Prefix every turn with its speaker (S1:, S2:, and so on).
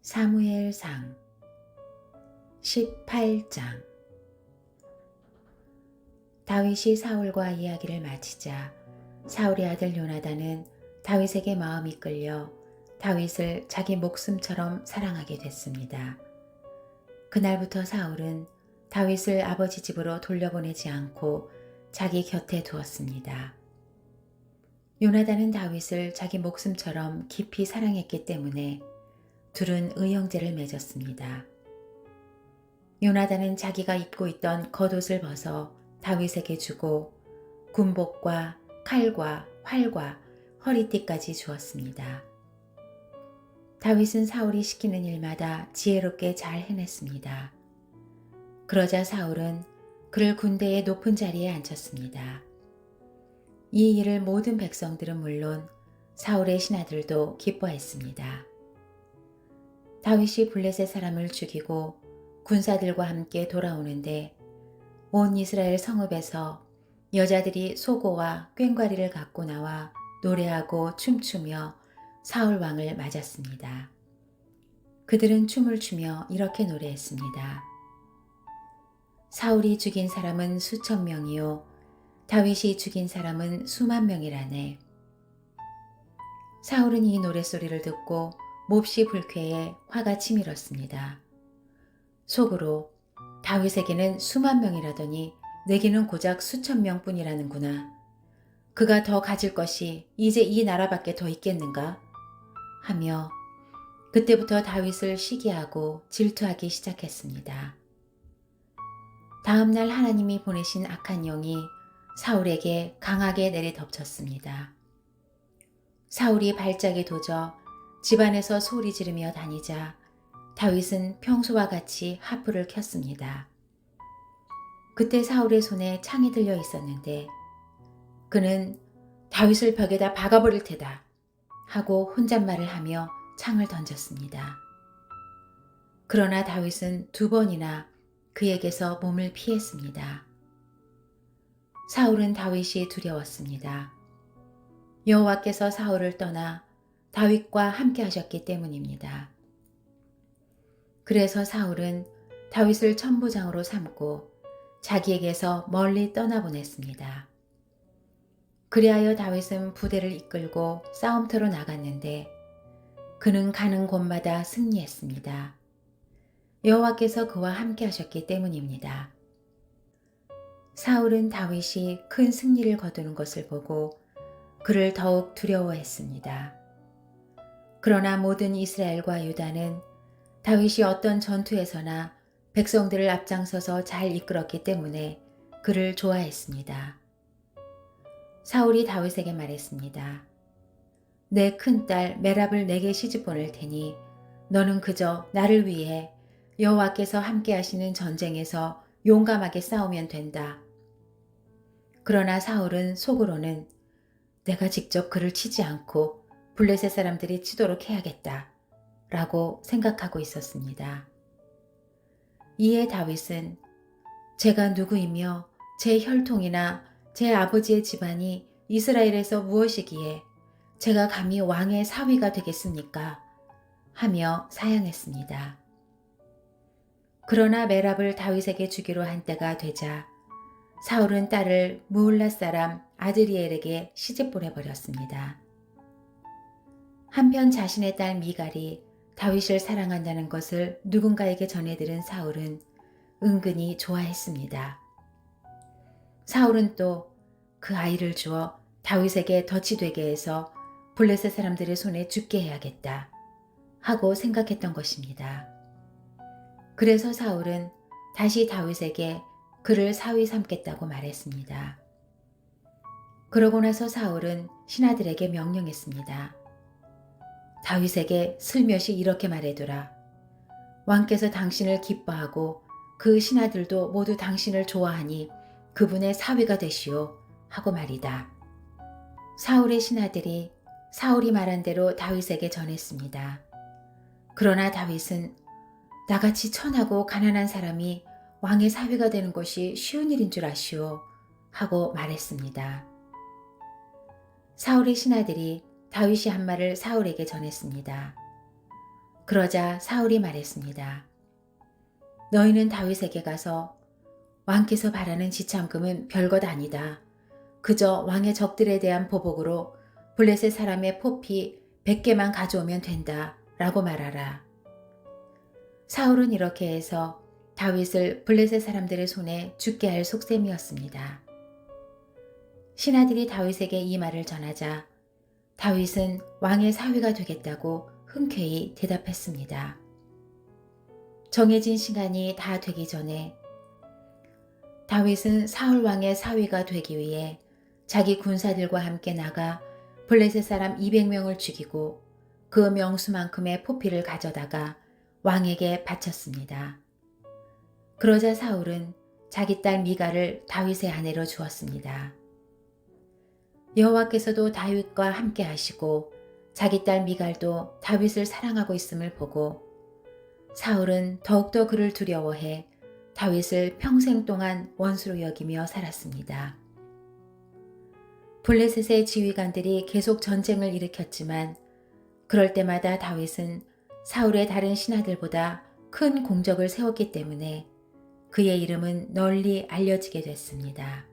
S1: 사무엘상 18장. 다윗이 사울과 이야기를 마치자 사울의 아들 요나단은 다윗에게 마음이 끌려 다윗을 자기 목숨처럼 사랑하게 됐습니다. 그날부터 사울은 다윗을 아버지 집으로 돌려보내지 않고 자기 곁에 두었습니다. 요나단은 다윗을 자기 목숨처럼 깊이 사랑했기 때문에 둘은 의형제를 맺었습니다. 요나단은 자기가 입고 있던 겉옷을 벗어 다윗에게 주고 군복과 칼과 활과 허리띠까지 주었습니다. 다윗은 사울이 시키는 일마다 지혜롭게 잘 해냈습니다. 그러자 사울은 그를 군대의 높은 자리에 앉혔습니다. 이 일을 모든 백성들은 물론 사울의 신하들도 기뻐했습니다. 다윗이 블레셋 사람을 죽이고 군사들과 함께 돌아오는데 온 이스라엘 성읍에서 여자들이 소고와 꽹과리를 갖고 나와 노래하고 춤추며 사울 왕을 맞았습니다. 그들은 춤을 추며 이렇게 노래했습니다. 사울이 죽인 사람은 수천 명이요 다윗이 죽인 사람은 수만 명이라네. 사울은 이 노랫소리를 듣고 몹시 불쾌해 화가 치밀었습니다. 속으로 다윗에게는 수만 명이라더니 내게는 고작 수천 명뿐이라는구나. 그가 더 가질 것이 이제 이 나라밖에 더 있겠는가? 하며 그때부터 다윗을 시기하고 질투하기 시작했습니다. 다음 날 하나님이 보내신 악한 영이 사울에게 강하게 내리덮쳤습니다. 사울이 발작에 도져 집안에서 소리 지르며 다니자 다윗은 평소와 같이 하프를 켰습니다. 그때 사울의 손에 창이 들려 있었는데 그는 다윗을 벽에다 박아버릴 테다 하고 혼잣말을 하며 창을 던졌습니다. 그러나 다윗은 두 번이나 그에게서 몸을 피했습니다. 사울은 다윗이 두려웠습니다. 여호와께서 사울을 떠나 다윗과 함께 하셨기 때문입니다. 그래서 사울은 다윗을 천부장으로 삼고 자기에게서 멀리 떠나보냈습니다. 그리하여 다윗은 부대를 이끌고 싸움터로 나갔는데 그는 가는 곳마다 승리했습니다. 여호와께서 그와 함께 하셨기 때문입니다. 사울은 다윗이 큰 승리를 거두는 것을 보고 그를 더욱 두려워했습니다. 그러나 모든 이스라엘과 유다는 다윗이 어떤 전투에서나 백성들을 앞장서서 잘 이끌었기 때문에 그를 좋아했습니다. 사울이 다윗에게 말했습니다. 내 큰딸 메랍을 내게 시집 보낼 테니 너는 그저 나를 위해 여호와께서 함께 하시는 전쟁에서 용감하게 싸우면 된다. 그러나 사울은 속으로는 내가 직접 그를 치지 않고 블레셋 사람들이 치도록 해야겠다 라고 생각하고 있었습니다. 이에 다윗은 제가 누구이며 제 혈통이나 제 아버지의 집안이 이스라엘에서 무엇이기에 제가 감히 왕의 사위가 되겠습니까? 하며 사양했습니다. 그러나 메랍을 다윗에게 주기로 한 때가 되자 사울은 딸을 무울라 사람 아드리엘에게 시집 보내버렸습니다. 한편 자신의 딸 미갈이 다윗을 사랑한다는 것을 누군가에게 전해들은 사울은 은근히 좋아했습니다. 사울은 또 그 아이를 주어 다윗에게 덫이 되게 해서 블레셋 사람들의 손에 죽게 해야겠다 하고 생각했던 것입니다. 그래서 사울은 다시 다윗에게 그를 사위 삼겠다고 말했습니다. 그러고 나서 사울은 신하들에게 명령했습니다. 다윗에게 슬며시 이렇게 말해두라. 왕께서 당신을 기뻐하고 그 신하들도 모두 당신을 좋아하니 그분의 사위가 되시오 하고 말이다. 사울의 신하들이 사울이 말한 대로 다윗에게 전했습니다. 그러나 다윗은 나같이 천하고 가난한 사람이 왕의 사위가 되는 것이 쉬운 일인 줄 아시오 하고 말했습니다. 사울의 신하들이 다윗이 한 말을 사울에게 전했습니다. 그러자 사울이 말했습니다. 너희는 다윗에게 가서 왕께서 바라는 지참금은 별것 아니다. 그저 왕의 적들에 대한 보복으로 블레셋 사람의 포피 100개만 가져오면 된다. 라고 말하라. 사울은 이렇게 해서 다윗을 블레셋 사람들의 손에 죽게 할 속셈이었습니다. 신하들이 다윗에게 이 말을 전하자 다윗은 왕의 사위가 되겠다고 흔쾌히 대답했습니다. 정해진 시간이 다 되기 전에 다윗은 사울 왕의 사위가 되기 위해 자기 군사들과 함께 나가 블레셋 사람 200명을 죽이고 그 명수만큼의 포피를 가져다가 왕에게 바쳤습니다. 그러자 사울은 자기 딸 미갈을 다윗의 아내로 주었습니다. 여호와께서도 다윗과 함께 하시고 자기 딸 미갈도 다윗을 사랑하고 있음을 보고 사울은 더욱더 그를 두려워해 다윗을 평생 동안 원수로 여기며 살았습니다. 블레셋의 지휘관들이 계속 전쟁을 일으켰지만 그럴 때마다 다윗은 사울의 다른 신하들보다 큰 공적을 세웠기 때문에 그의 이름은 널리 알려지게 됐습니다.